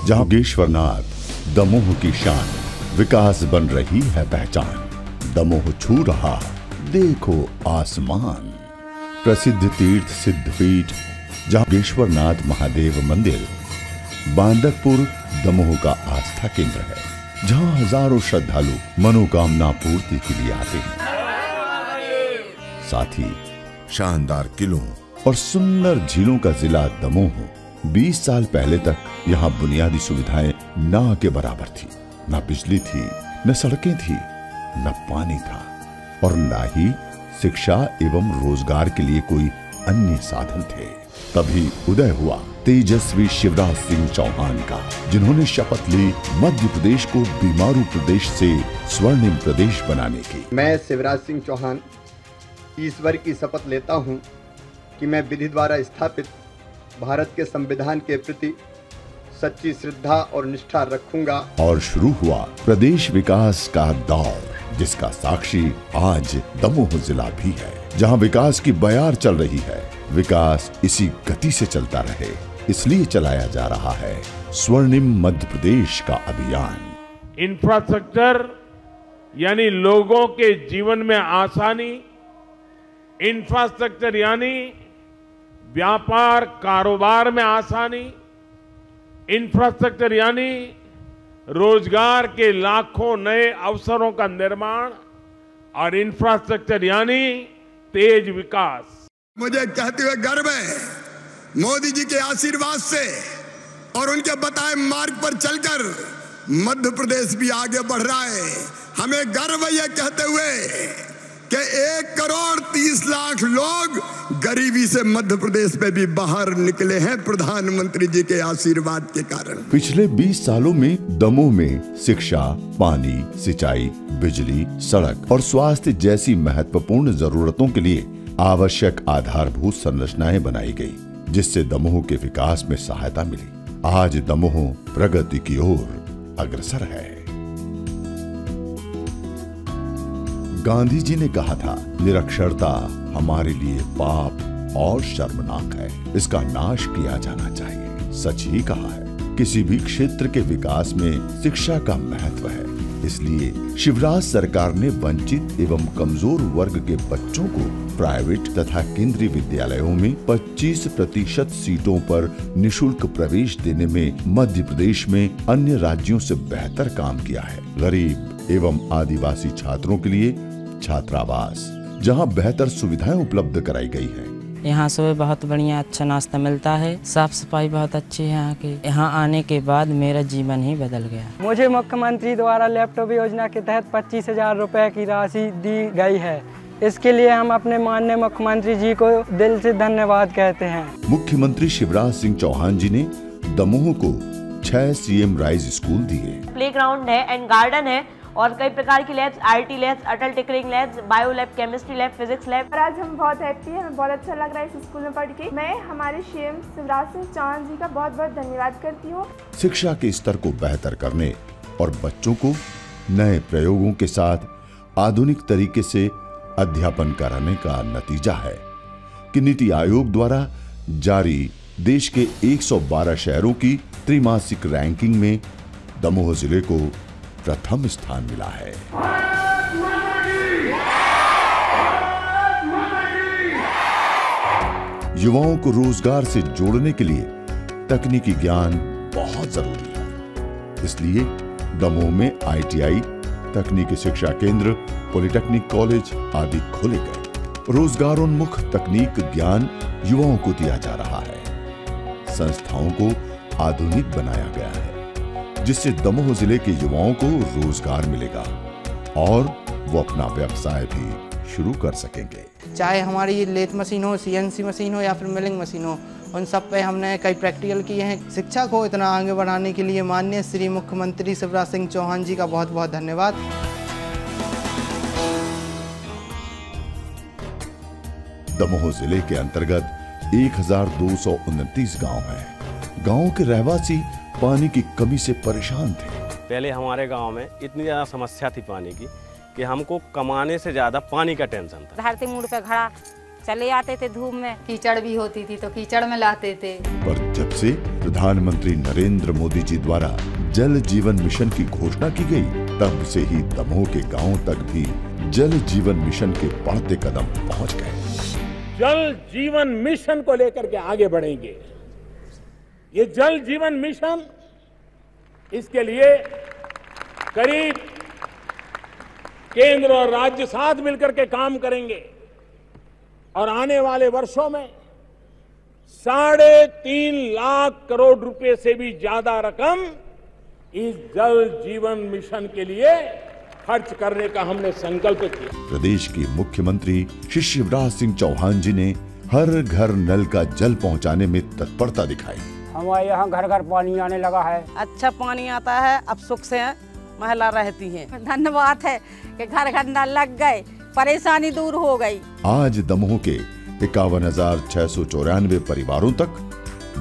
जहाँ योगेश्वरनाथ दमोह की शान, विकास बन रही है पहचान। दमोह छू रहा देखो आसमान। प्रसिद्ध तीर्थ सिद्धपीठ जहाँ योगेश्वरनाथ महादेव मंदिर बांदकपुर दमोह का आस्था केंद्र है, जहाँ हजारों श्रद्धालु मनोकामना पूर्ति के लिए आते हैं। साथ ही शानदार किलों और सुंदर झीलों का जिला दमोह 20 साल पहले तक यहाँ बुनियादी सुविधाएं ना के बराबर थी। न बिजली थी, न सड़कें थी, न पानी था और न ही शिक्षा एवं रोजगार के लिए कोई अन्य साधन थे। तभी उदय हुआ तेजस्वी शिवराज सिंह चौहान का, जिन्होंने शपथ ली मध्य प्रदेश को बीमारू प्रदेश से स्वर्णिम प्रदेश बनाने की। मैं शिवराज सिंह चौहान ईश्वर की शपथ लेता हूं कि मैं विधि द्वारा स्थापित भारत के संविधान के प्रति सच्ची श्रद्धा और निष्ठा रखूंगा। और शुरू हुआ प्रदेश विकास का दौर, जिसका साक्षी आज दमोह जिला भी है, जहां विकास की बयार चल रही है। विकास इसी गति से चलता रहे, इसलिए चलाया जा रहा है स्वर्णिम मध्य प्रदेश का अभियान। इंफ्रास्ट्रक्चर यानी लोगों के जीवन में आसानी, इंफ्रास्ट्रक्चर यानी व्यापार कारोबार में आसानी, इंफ्रास्ट्रक्चर यानी रोजगार के लाखों नए अवसरों का निर्माण और इंफ्रास्ट्रक्चर यानी तेज विकास। मुझे कहते हुए गर्व है, मोदी जी के आशीर्वाद से और उनके बताए मार्ग पर चलकर मध्य प्रदेश भी आगे बढ़ रहा है। हमें गर्व है ये कहते हुए कि 1,30,00,000 लोग गरीबी से मध्य प्रदेश में भी बाहर निकले हैं प्रधानमंत्री जी के आशीर्वाद के कारण। पिछले 20 सालों में दमोह में शिक्षा, पानी, सिंचाई, बिजली, सड़क और स्वास्थ्य जैसी महत्वपूर्ण जरूरतों के लिए आवश्यक आधारभूत संरचनाएं बनाई गई, जिससे दमोह के विकास में सहायता मिली। आज दमोह प्रगति की ओर अग्रसर है। गांधी जी ने कहा था, निरक्षरता हमारे लिए पाप और शर्मनाक है, इसका नाश किया जाना चाहिए। सच ही कहा है। किसी भी क्षेत्र के विकास में शिक्षा का महत्व है, इसलिए शिवराज सरकार ने वंचित एवं कमजोर वर्ग के बच्चों को प्राइवेट तथा केंद्रीय विद्यालयों में 25% सीटों पर निशुल्क प्रवेश देने में मध्य प्रदेश में अन्य राज्यों से बेहतर काम किया है। गरीब एवं आदिवासी छात्रों के लिए छात्रावास, जहां बेहतर सुविधाएं उपलब्ध कराई गई है। यहाँ सुबह बहुत बढ़िया अच्छा नाश्ता मिलता है, साफ सफाई बहुत अच्छी है यहाँ की। यहाँ आने के बाद मेरा जीवन ही बदल गया। मुझे मुख्यमंत्री द्वारा लैपटॉप योजना के तहत 25,000 रुपए की राशि दी गई है। इसके लिए हम अपने माननीय मुख्यमंत्री जी को दिल से धन्यवाद कहते हैं। मुख्यमंत्री शिवराज सिंह चौहान जी ने दमोह को 6 CM राइज स्कूल दिए। प्लेग्राउंड है एंड गार्डन है और कई प्रकार की labs, IT labs, Atal tinkering labs, bio lab, chemistry lab, physics lab. और आज हम बहुत हैप्पी हैं, हमें बहुत अच्छा लग रहा है इस स्कूल में पढ़ के। मैं हमारे सीएम शिवराज सिंह चौहान जी का बहुत बहुत धन्यवाद करती हूँ। शिक्षा के स्तर को बेहतर करने और बच्चों को नए प्रयोगों के साथ आधुनिक तरीके से अध्यापन कराने का नतीजा है कि नीति आयोग द्वारा जारी देश के 112 शहरों की त्रैमासिक रैंकिंग में दमोह जिले को प्रथम स्थान मिला है। युवाओं को रोजगार से जोड़ने के लिए तकनीकी ज्ञान बहुत जरूरी है, इसलिए दमोह में ITI, तकनीकी शिक्षा केंद्र, पॉलिटेक्निक कॉलेज आदि खोले गए। रोजगारोन्मुख तकनीक ज्ञान युवाओं को दिया जा रहा है। संस्थाओं को आधुनिक बनाया गया है, जिससे दमोह जिले के युवाओं को रोजगार मिलेगा और वो अपना व्यवसाय भी शुरू कर सकेंगे। चाहे हमारी लेथ मशीन हो, CNC मशीन हो या फिर मिलिंग मशीन हो, उन सब पे हमने कई प्रैक्टिकल किए हैं। शिक्षा को इतना आगे बढ़ाने के लिए माननीय श्री मुख्यमंत्री शिवराज सिंह चौहान जी का बहुत बहुत धन्यवाद। दमोह जिले के अंतर्गत 1229 गांव हैं। गांव के रहवासी पानी की कमी से परेशान थे। पहले हमारे गांव में इतनी ज़्यादा समस्या थी पानी की कि हमको कमाने से ज़्यादा पानी का टेंशन था। धरती मुंड पे खड़ा चले आते थे धूप में। कीचड़ भी होती थी तो कीचड़ में लाते थे। पर जब से प्रधानमंत्री नरेंद्र मोदी जी द्वारा जल जीवन मिशन की घोषणा की गई, तब से ही दमोह के गांवों तक भी जल जीवन मिशन के बढ़ते कदम पहुंच गए। जल जीवन मिशन को लेकर के आगे बढ़ेंगे। ये जल जीवन मिशन, इसके लिए करीब केंद्र और राज्य साथ मिलकर के काम करेंगे और आने वाले वर्षों में 3.5 लाख करोड़ रुपए से भी ज्यादा रकम इस जल जीवन मिशन के लिए खर्च करने का हमने संकल्प किया। प्रदेश के मुख्यमंत्री श्री शिवराज सिंह चौहान जी ने हर घर नल का जल पहुंचाने में तत्परता दिखाई। हमारे यहाँ घर घर पानी आने लगा है। अच्छा पानी आता है, अब सुख से महिला रहती है। धन्यवाद है कि घर घर नल लग गए, परेशानी दूर हो गई। आज दमोह के 51,694 परिवारों तक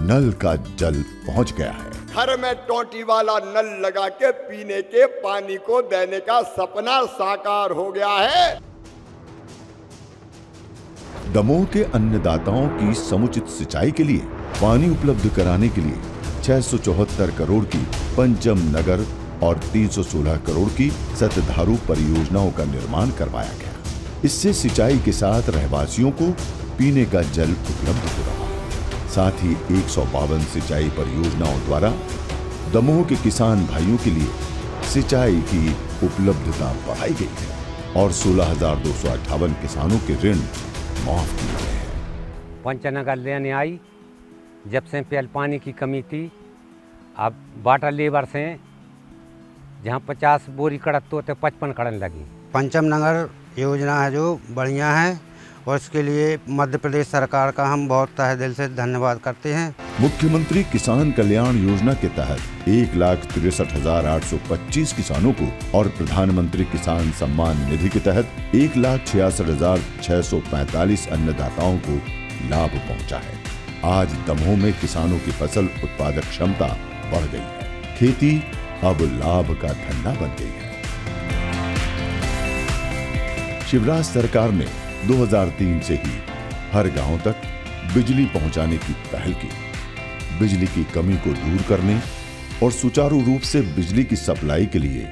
नल का जल पहुंच गया है। घर में टोटी वाला नल लगा के पीने के पानी को देने का सपना साकार हो गया है। दमोह के अन्नदाताओं की समुचित सिंचाई के लिए पानी उपलब्ध कराने के लिए 674 करोड़ की पंचम नगर और 316 करोड़ की सतधारू परियोजनाओं का निर्माण करवाया गया। इससे सिंचाई के साथ रहवासियों को पीने का जल उपलब्ध हो रहा है। साथ ही 152 सिंचाई परियोजनाओं द्वारा दमोह के किसान भाइयों के लिए सिंचाई की उपलब्धता बढ़ाई गई है और 16,258 किसानों के ऋण माफ किए गए हैं। पंचनगर लेने आई, जब से पहले पानी की कमी थी, अब वाटर लेबर से जहाँ 50 बोरी कड़त होते 55 कड़न लगी। पंचम नगर योजना है जो बढ़िया है और इसके लिए मध्य प्रदेश सरकार का हम बहुत तहे दिल से धन्यवाद करते हैं। मुख्यमंत्री किसान कल्याण योजना के तहत 1,63,825 किसानों को और प्रधानमंत्री किसान सम्मान निधि के तहत 1,66,645 अन्नदाताओं को लाभ पहुंचा है। आज दमोह में किसानों की फसल उत्पादक क्षमता बढ़ गई है। खेती अब लाभ का धंधा बन गई है। शिवराज सरकार ने 2003 से ही हर गांव तक बिजली पहुंचाने की पहल की। बिजली की कमी को दूर करने और सुचारू रूप से बिजली की सप्लाई के लिए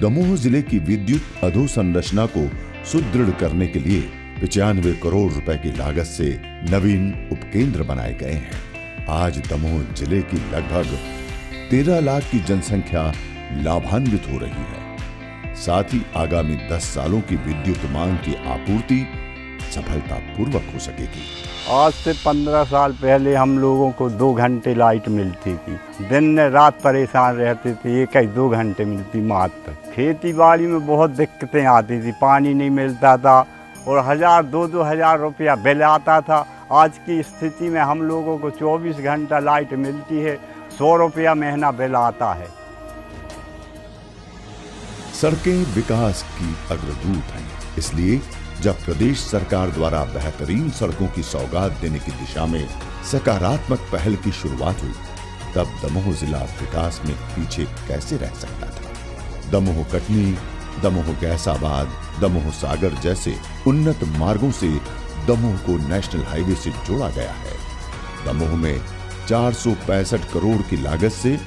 दमोह जिले की विद्युत अधोसंरचना को सुदृढ़ करने के लिए 95 करोड़ रुपए की लागत से नवीन उपकेंद्र बनाए गए हैं। आज दमोह जिले की लगभग 13 लाख की जनसंख्या लाभान्वित हो रही है। साथ ही आगामी 10 सालों की विद्युत मांग की आपूर्ति सफलतापूर्वक हो सकेगी। आज से 15 साल पहले हम लोगों को 2 घंटे लाइट मिलती थी। दिन रात परेशान रहते थे, 1-2 घंटे मिलती मात्र। खेती बाड़ी में बहुत दिक्कतें आती थी, पानी नहीं मिलता था और 1,000-2 हज़ार रुपया बिल आता था। आज की स्थिति में हम लोगों को 24 घंटा लाइट मिलती है, 100 रुपया महीना बिल आता है। सड़कें विकास की अग्रदूत हैं, इसलिए जब प्रदेश सरकार द्वारा बेहतरीन सड़कों की सौगात देने की दिशा में सकारात्मक पहल की शुरुआत हुई, तब दमोह जिला विकास में पीछे कैसे रह सकता था। दमोह कटनी, दमोह गैसाबाद, दमोह सागर जैसे उन्नत मार्गों से दमोह को नेशनल हाईवे से जोड़ा गया है। दमोह में 465 करोड़ की लागत से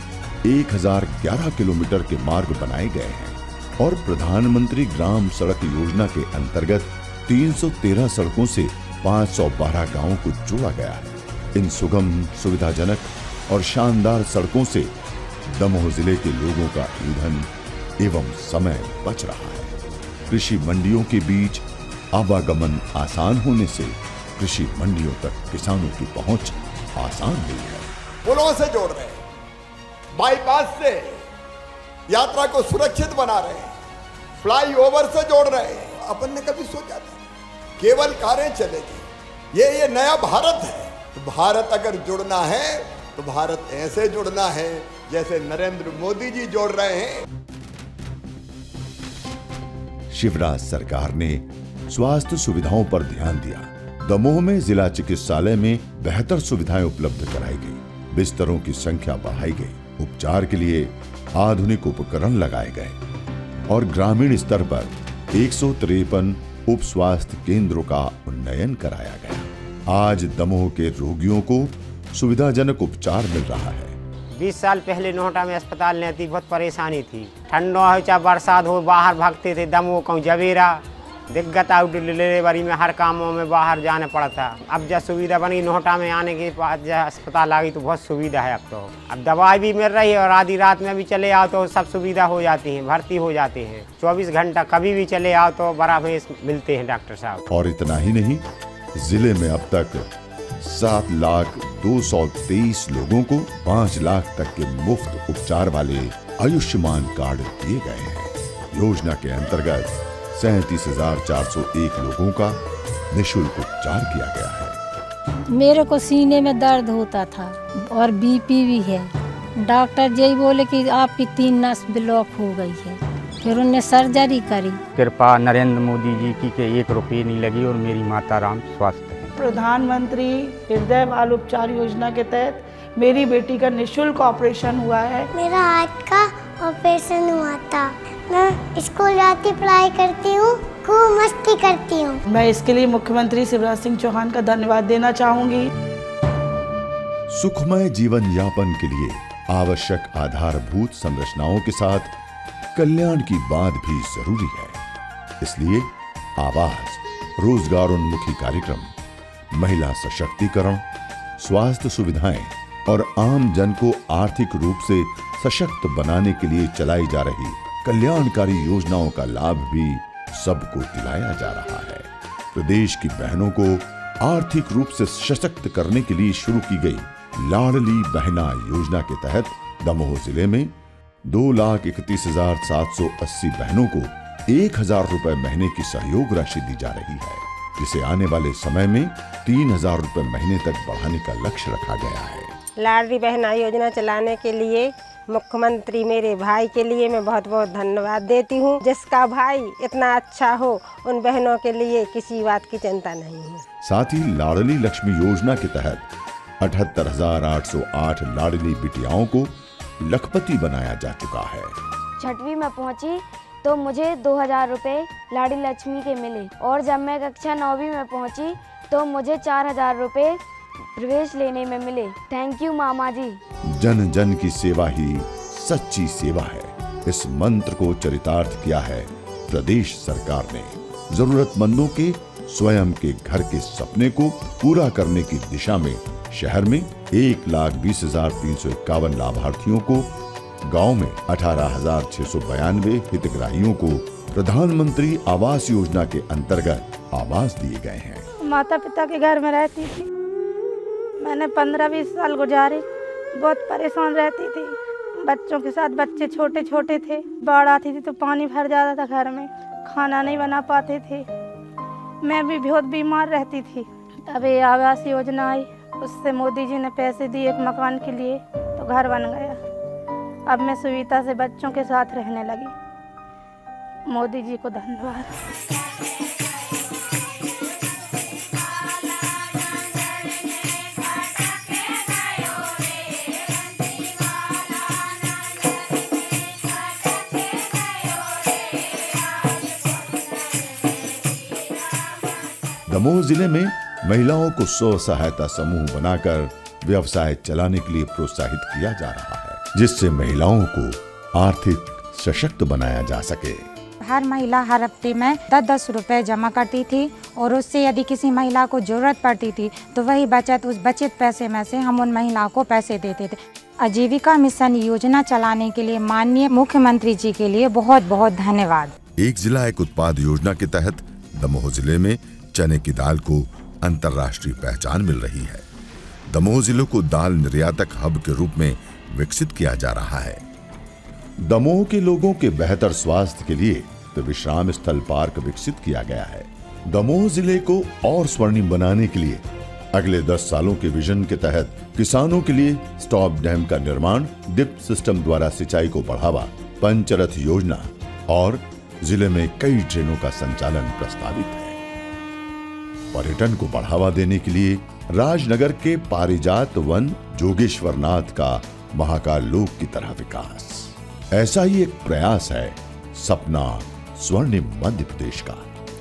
1011 किलोमीटर के मार्ग बनाए गए हैं और प्रधानमंत्री ग्राम सड़क योजना के अंतर्गत 313 सड़कों से 512 गांवों को जोड़ा गया है। इन सुगम, सुविधाजनक और शानदार सड़कों से दमोह जिले के लोगों का ईंधन एवं समय बच रहा है। कृषि मंडियों के बीच आवागमन आसान होने से कृषि मंडियों तक किसानों की पहुंच आसान हुई है। पुलों से जोड़ रहे हैं, बाईपास से यात्रा को सुरक्षित बना रहे हैं, फ्लाईओवर से जोड़ रहे हैं। अपन ने कभी सोचा था केवल कारें चलेगी? ये नया भारत है। तो भारत अगर जुड़ना है तो भारत ऐसे जुड़ना है जैसे नरेंद्र मोदी जी जोड़ रहे हैं। शिवराज सरकार ने स्वास्थ्य सुविधाओं पर ध्यान दिया। दमोह में जिला चिकित्सालय में बेहतर सुविधाएं उपलब्ध कराई गई, बिस्तरों की संख्या बढ़ाई गई, उपचार के लिए आधुनिक उपकरण लगाए गए और ग्रामीण स्तर पर 153 उप स्वास्थ्य केंद्रों का उन्नयन कराया गया। आज दमोह के रोगियों को सुविधाजनक उपचार मिल रहा है। 20 साल पहले नोहटा में अस्पताल नहीं थी, बहुत परेशानी थी। ठंडो हो चाहे बरसात हो, बाहर भागते थे। दमोह कहूँ जवेरा दिक्कत आउट डिलीवरी में, हर कामों में बाहर जाना पड़ता। अब जब सुविधा बनी नोहटा में आने के बाद जब अस्पताल आ गई तो बहुत सुविधा है। अब दवाई भी मिल रही है और आधी रात में भी चले आओ तो सब सुविधा हो जाती है, भर्ती हो जाते हैं। 24 घंटा कभी भी चले आओ तो बराबर मिलते हैं डॉक्टर साहब। और इतना ही नहीं, जिले में अब तक 7,223 लोगों को 5 लाख तक के मुफ्त उपचार वाले आयुष्मान कार्ड दिए गए हैं। योजना के अंतर्गत 37,401 लोगों का निःशुल्क उपचार किया गया है। मेरे को सीने में दर्द होता था और बीपी भी है। डॉक्टर यही बोले कि आपकी 3 नस ब्लॉक हो गई है, फिर उन्हें सर्जरी करी। कृपा नरेंद्र मोदी जी की के 1 रुपये नहीं लगी और मेरी माता राम स्वस्थ है। प्रधानमंत्री हृदय बाल उपचार योजना के तहत मेरी बेटी का निःशुल्क ऑपरेशन हुआ है। मेरा हाथ का ऑपरेशन हुआ था। मैं स्कूल जाती पढ़ाई करती हूँ, खूब मस्ती करती हूँ। मैं इसके लिए मुख्यमंत्री शिवराज सिंह चौहान का धन्यवाद देना चाहूँगी। सुखमय जीवन यापन के लिए आवश्यक आधारभूत संरचनाओं के साथ कल्याण की बात भी जरूरी है। इसलिए आवास, रोजगारोन्मुखी कार्यक्रम, महिला सशक्तिकरण, स्वास्थ्य सुविधाएं और आम जन को आर्थिक रूप से सशक्त बनाने के लिए चलाई जा रही कल्याणकारी योजनाओं का लाभ भी सबको दिलाया जा रहा है। प्रदेश की बहनों को आर्थिक रूप से सशक्त करने के लिए शुरू की गई लाडली बहना योजना के तहत दमोह जिले में 2,31,780 बहनों को 1,000 रुपए महीने की सहयोग राशि दी जा रही है, जिसे आने वाले समय में 3,000 रुपए महीने तक बढ़ाने का लक्ष्य रखा गया है। लाडली बहना योजना चलाने के लिए मुख्यमंत्री मेरे भाई के लिए मैं बहुत बहुत धन्यवाद देती हूँ। जिसका भाई इतना अच्छा हो, उन बहनों के लिए किसी बात की चिंता नहीं है। साथ ही लाडली लक्ष्मी योजना के तहत 78,808 लाडली बिटियाओं को लखपति बनाया जा चुका है। 6वीं में पहुंची तो मुझे 2,000 रुपए लाडली लक्ष्मी के मिले और जब मैं कक्षा 9वीं में पहुंची तो मुझे 4,000 रुपए प्रवेश लेने में मिले। थैंक यू मामा जी। जन जन की सेवा ही सच्ची सेवा है। इस मंत्र को चरितार्थ किया है प्रदेश सरकार ने। जरूरतमंदों के स्वयं के घर के सपने को पूरा करने की दिशा में शहर में 1,20,351 लाभार्थियों को, गांव में 18,692 हितग्राहियों को प्रधानमंत्री आवास योजना के अंतर्गत आवास दिए गए हैं। माता पिता के घर में रहती थी, मैंने 15-20 साल गुजारे। बहुत परेशान रहती थी बच्चों के साथ। बच्चे छोटे छोटे थे, बाढ़ आती थी तो पानी भर जाता था घर में, खाना नहीं बना पाते थे। मैं भी बहुत बीमार रहती थी। तब ये आवास योजना आई, उससे मोदी जी ने पैसे दिए एक मकान के लिए, तो घर बन गया। अब मैं सुविधा से बच्चों के साथ रहने लगी। मोदी जी को धन्यवाद। दमोह जिले में महिलाओं को स्व सहायता समूह बनाकर व्यवसाय चलाने के लिए प्रोत्साहित किया जा रहा है, जिससे महिलाओं को आर्थिक सशक्त बनाया जा सके। हर महिला हर हफ्ते में 10-10 रुपए जमा करती थी और उससे यदि किसी महिला को जरूरत पड़ती थी तो वही उस बचत पैसे में से हम उन महिलाओं को पैसे देते थे। आजीविका मिशन योजना चलाने के लिए माननीय मुख्यमंत्री जी के लिए बहुत बहुत धन्यवाद। एक जिला एक उत्पाद योजना के तहत दमोह जिले में चने की दाल को अंतर्राष्ट्रीय पहचान मिल रही है। दमोह जिले को दाल निर्यातक हब के रूप में विकसित किया जा रहा है। दमोह के लोगों के बेहतर स्वास्थ्य के लिए तो विश्राम स्थल पार्क विकसित किया गया है। दमोह जिले को और स्वर्णिम बनाने के लिए अगले 10 सालों के विजन के तहत किसानों के लिए स्टॉप डैम का निर्माण, डिप सिस्टम द्वारा सिंचाई को बढ़ावा, पंचरथ योजना और जिले में कई ट्रेनों का संचालन प्रस्तावित है। पर्यटन को बढ़ावा देने के लिए राजनगर के पारिजात वन जोगेश्वरनाथ का महाकाल लोक की तरह विकास, ऐसा ही एक प्रयास है सपना स्वर्णिम मध्य प्रदेश का।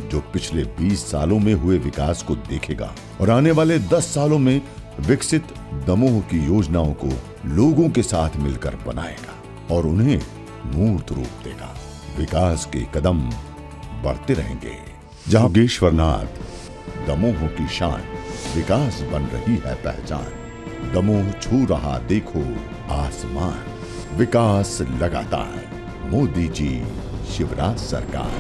जो पिछले 20 सालों में हुए विकास को देखेगा और आने वाले 10 सालों में विकसित दमोह की योजनाओं को लोगों के साथ मिलकर बनाएगा और उन्हें मूर्त रूप देगा। विकास के कदम बढ़ते रहेंगे। जहां योगेश्वरनाथ दमोह की शान, विकास बन रही है पहचान। दमोह छू रहा देखो आसमान, विकास लगातार। मोदी जी, शिवराज सरकार।